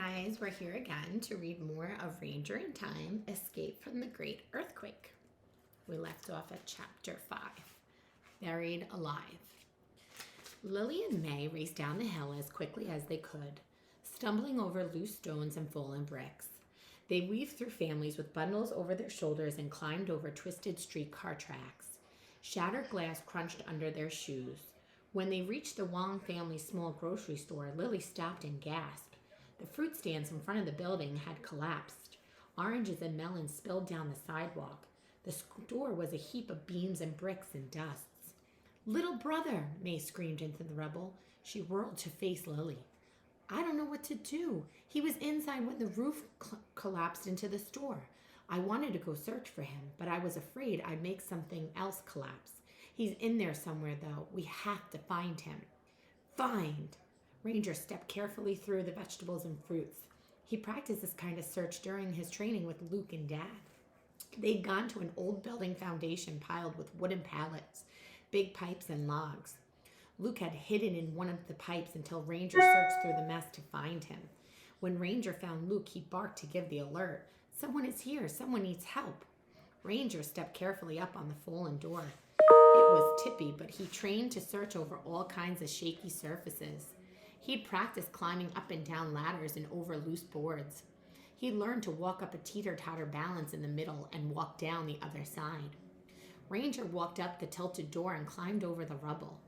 guys, we're here again to read more of Ranger in Time, Escape from the Great Earthquake. We left off at chapter 5, Buried Alive. Lily and May raced down the hill as quickly as they could, stumbling over loose stones and fallen bricks. They weaved through families with bundles over their shoulders and climbed over twisted streetcar tracks. Shattered glass crunched under their shoes. When they reached the Wong family's small grocery store, Lily stopped and gasped. The fruit stands in front of the building had collapsed. Oranges and melons spilled down the sidewalk. The store was a heap of beams and bricks and dusts. "Little brother," May screamed into the rubble. She whirled to face Lily. "I don't know what to do. He was inside when the roof collapsed into the store. I wanted to go search for him, but I was afraid I'd make something else collapse. He's in there somewhere, though. We have to find him." "Find!" Ranger stepped carefully through the vegetables and fruits. He practiced this kind of search during his training with Luke and Dad. They'd gone to an old building foundation piled with wooden pallets, big pipes, and logs. Luke had hidden in one of the pipes until Ranger searched through the mess to find him. When Ranger found Luke, he barked to give the alert. "Someone is here. Someone needs help." Ranger stepped carefully up on the fallen door. It was tippy, but he trained to search over all kinds of shaky surfaces. He'd practiced climbing up and down ladders and over loose boards. He learned to walk up a teeter-totter balance in the middle and walk down the other side. Ranger walked up the tilted door and climbed over the rubble.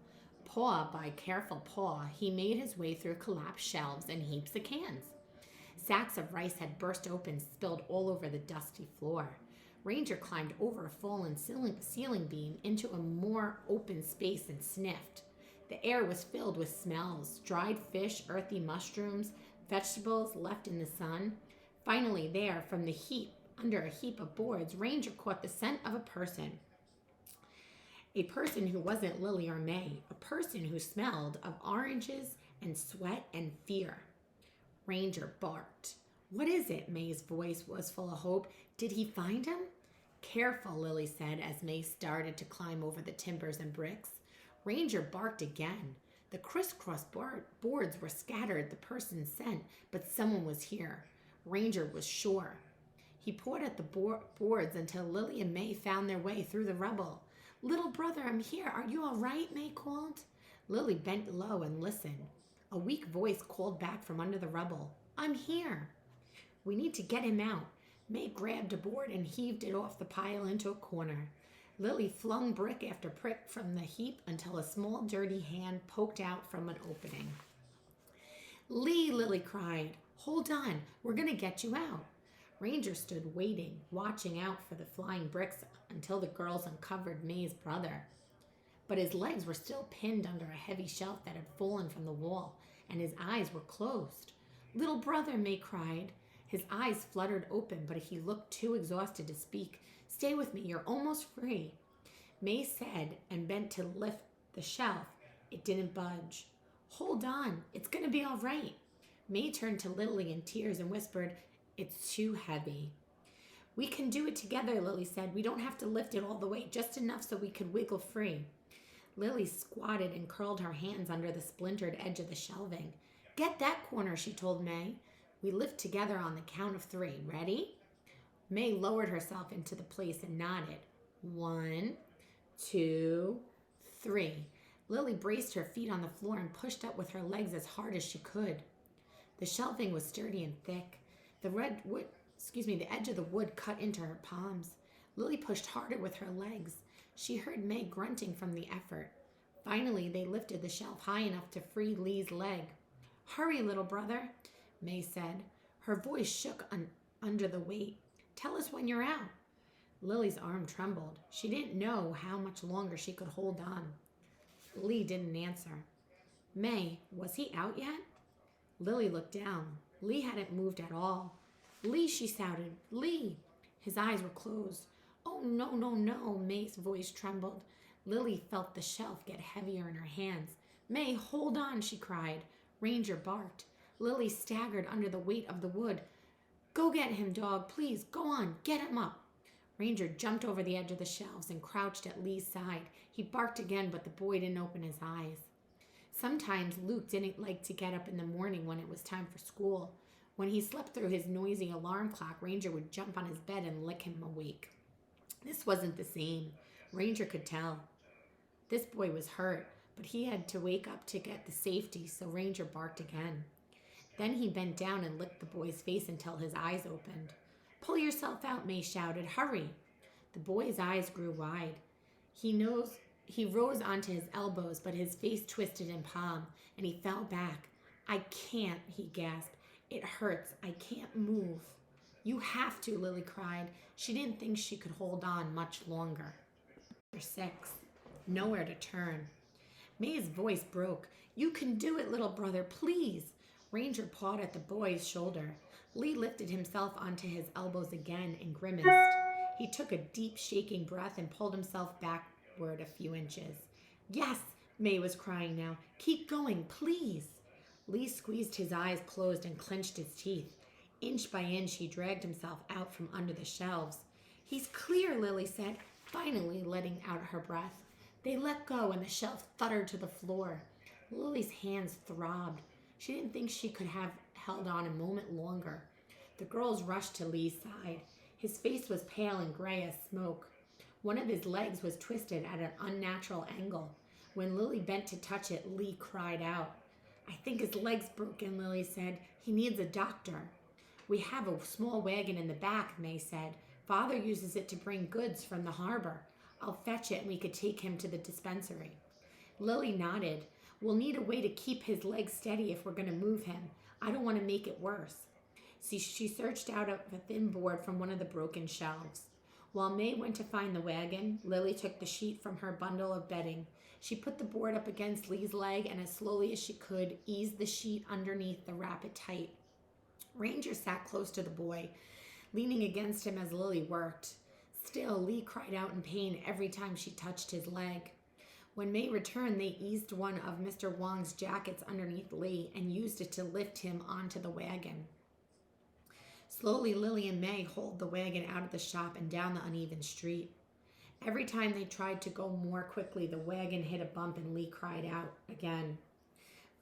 Paw by careful paw, he made his way through collapsed shelves and heaps of cans. Sacks of rice had burst open, spilled all over the dusty floor. Ranger climbed over a fallen ceiling beam into a more open space and sniffed. The air was filled with smells: dried fish, earthy mushrooms, vegetables left in the sun. Finally, there, from the heap, under a heap of boards, Ranger caught the scent of a person. A person who wasn't Lily or May, a person who smelled of oranges and sweat and fear. Ranger barked. "What is it?" May's voice was full of hope. "Did he find him?" "Careful," Lily said as May started to climb over the timbers and bricks. Ranger barked again. The crisscross boards were scattered, the person's scent, but someone was here. Ranger was sure. He pawed at the boards until Lily and May found their way through the rubble. "Little brother, I'm here. Are you all right?" May called. Lily bent low and listened. A weak voice called back from under the rubble. "I'm here." "We need to get him out." May grabbed a board and heaved it off the pile into a corner. Lily flung brick after brick from the heap until a small dirty hand poked out from an opening. "Lee," Lily cried. "Hold on. We're going to get you out." Ranger stood waiting, watching out for the flying bricks until the girls uncovered May's brother. But his legs were still pinned under a heavy shelf that had fallen from the wall, and his eyes were closed. "Little brother," May cried. His eyes fluttered open, but he looked too exhausted to speak. "Stay with me. You're almost free." May said and bent to lift the shelf. It didn't budge. "Hold on. It's going to be all right." May turned to Lily in tears and whispered, "It's too heavy." "We can do it together," Lily said. "We don't have to lift it all the way, just enough so we could wiggle free." Lily squatted and curled her hands under the splintered edge of the shelving. "Get that corner," she told May. "We lift together on the count of 3. Ready?" May lowered herself into the place and nodded. 1, 2, 3. Lily braced her feet on the floor and pushed up with her legs as hard as she could. The shelving was sturdy and thick. The edge of the wood cut into her palms. Lily pushed harder with her legs. She heard May grunting from the effort. Finally, they lifted the shelf high enough to free Lee's leg. "Hurry, little brother," May said. Her voice shook under the weight. "Tell us when you're out." Lily's arm trembled. She didn't know how much longer she could hold on. Lee didn't answer. "May, was he out yet?" Lily looked down. Lee hadn't moved at all. "Lee," she shouted. "Lee!" His eyes were closed. "Oh, no, no, no," May's voice trembled. Lily felt the shelf get heavier in her hands. "May, hold on," she cried. Ranger barked. Lily staggered under the weight of the wood. "Go get him, dog, please. Go on, get him up." Ranger jumped over the edge of the shelves and crouched at Lee's side. He barked again, but the boy didn't open his eyes. Sometimes Luke didn't like to get up in the morning when it was time for school. When he slept through his noisy alarm clock, Ranger would jump on his bed and lick him awake. This wasn't the same. Ranger could tell. This boy was hurt, but he had to wake up to get the safety, so Ranger barked again. Then he bent down and licked the boy's face until his eyes opened. "Pull yourself out," May shouted. "Hurry." The boy's eyes grew wide. He rose onto his elbows, but his face twisted in palm, and he fell back. "I can't," he gasped. "It hurts. I can't move." "You have to," Lily cried. She didn't think she could hold on much longer. Chapter 6. Nowhere to turn. May's voice broke. "You can do it, little brother, please." Ranger pawed at the boy's shoulder. Lee lifted himself onto his elbows again and grimaced. He took a deep, shaking breath and pulled himself backward a few inches. "Yes," May was crying now. "Keep going, please." Lee squeezed his eyes closed and clenched his teeth. Inch by inch, he dragged himself out from under the shelves. "He's clear," Lily said, finally letting out her breath. They let go, and the shelf thundered to the floor. Lily's hands throbbed. She didn't think she could have held on a moment longer. The girls rushed to Lee's side. His face was pale and gray as smoke. One of his legs was twisted at an unnatural angle. When Lily bent to touch it, Lee cried out. "I think his leg's broken," Lily said. "He needs a doctor." "We have a small wagon in the back," May said. "Father uses it to bring goods from the harbor. I'll fetch it and we could take him to the dispensary." Lily nodded. "We'll need a way to keep his legs steady if we're going to move him. I don't want to make it worse." She searched out a thin board from one of the broken shelves. While May went to find the wagon, Lily took the sheet from her bundle of bedding. She put the board up against Lee's leg and as slowly as she could, eased the sheet underneath to wrap it tight. Ranger sat close to the boy, leaning against him as Lily worked. Still, Lee cried out in pain every time she touched his leg. When May returned, they eased one of Mr. Wong's jackets underneath Lee and used it to lift him onto the wagon. Slowly, Lily and May hauled the wagon out of the shop and down the uneven street. Every time they tried to go more quickly, the wagon hit a bump and Lee cried out again.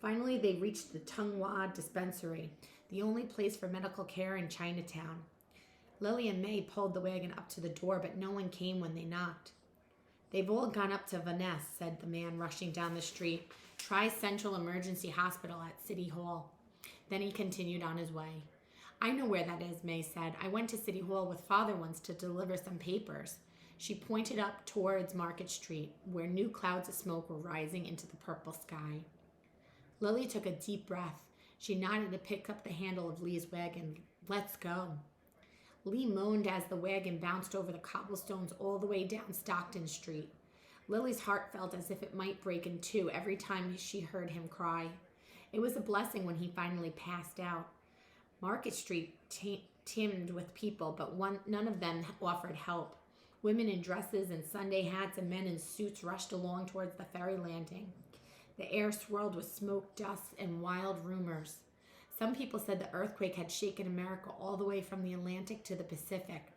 Finally, they reached the Tung Hua Dispensary, the only place for medical care in Chinatown. Lily and May pulled the wagon up to the door, but no one came when they knocked. "They've all gone up to Vaness," said the man rushing down the street. "Try Central Emergency Hospital at City Hall." Then he continued on his way. "I know where that is," May said. "I went to City Hall with Father once to deliver some papers." She pointed up towards Market Street, where new clouds of smoke were rising into the purple sky. Lily took a deep breath. She nodded to pick up the handle of Lee's wagon. "Let's go." Lee moaned as the wagon bounced over the cobblestones all the way down Stockton Street. Lily's heart felt as if it might break in two every time she heard him cry. It was a blessing when he finally passed out. Market Street teemed with people, but none of them offered help. Women in dresses and Sunday hats and men in suits rushed along towards the ferry landing. The air swirled with smoke, dust, and wild rumors. Some people said the earthquake had shaken America all the way from the Atlantic to the Pacific.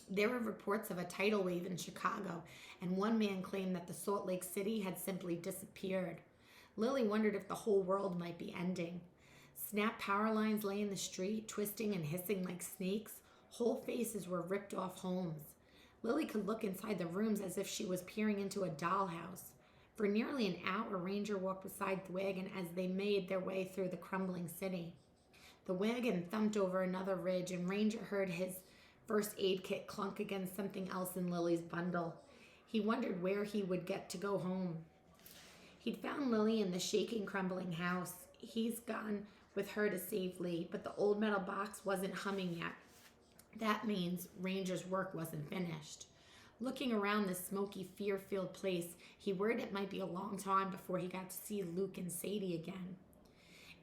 There were reports of a tidal wave in Chicago, and one man claimed that the Salt Lake City had simply disappeared. Lily wondered if the whole world might be ending. Snapped power lines lay in the street, twisting and hissing like snakes. Whole faces were ripped off homes. Lily could look inside the rooms as if she was peering into a dollhouse. For nearly an hour, Ranger walked beside the wagon as they made their way through the crumbling city. The wagon thumped over another ridge, and Ranger heard his first aid kit clunk against something else in Lily's bundle. He wondered where he would get to go home. He'd found Lily in the shaking, crumbling house. He's gone with her to save Lee, but the old metal box wasn't humming yet. That means Ranger's work wasn't finished. Looking around this smoky, fear-filled place, he worried it might be a long time before he got to see Luke and Sadie again.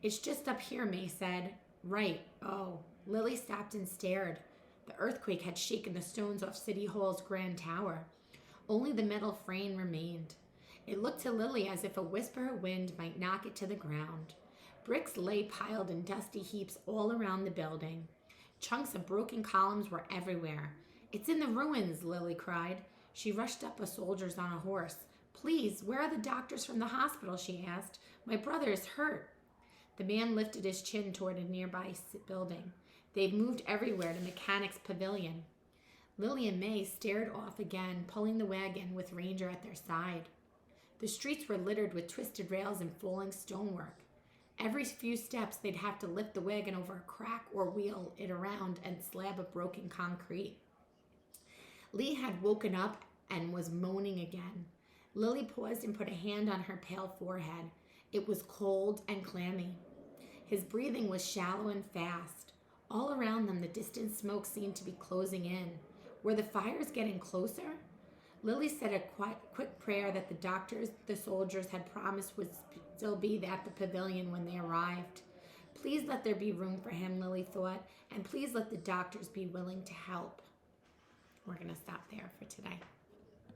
"It's just up here," May said. "Right. Oh." Lily stopped and stared. The earthquake had shaken the stones off City Hall's grand tower. Only the metal frame remained. It looked to Lily as if a whisper of wind might knock it to the ground. Bricks lay piled in dusty heaps all around the building. Chunks of broken columns were everywhere. "It's in the ruins," Lily cried. She rushed up with soldiers on a horse. "Please, where are the doctors from the hospital?" she asked. "My brother is hurt." The man lifted his chin toward a nearby building. They've moved everywhere to Mechanic's Pavilion. Lily and May stared off again, pulling the wagon with Ranger at their side. The streets were littered with twisted rails and falling stonework. Every few steps, they'd have to lift the wagon over a crack or wheel it around a slab of broken concrete. Lee had woken up and was moaning again. Lily paused and put a hand on her pale forehead. It was cold and clammy. His breathing was shallow and fast. All around them, the distant smoke seemed to be closing in. Were the fires getting closer? Lily said a quick prayer that the doctors the soldiers had promised would still be at the pavilion when they arrived. Please let there be room for him, Lily thought, and please let the doctors be willing to help. We're going to stop there for today.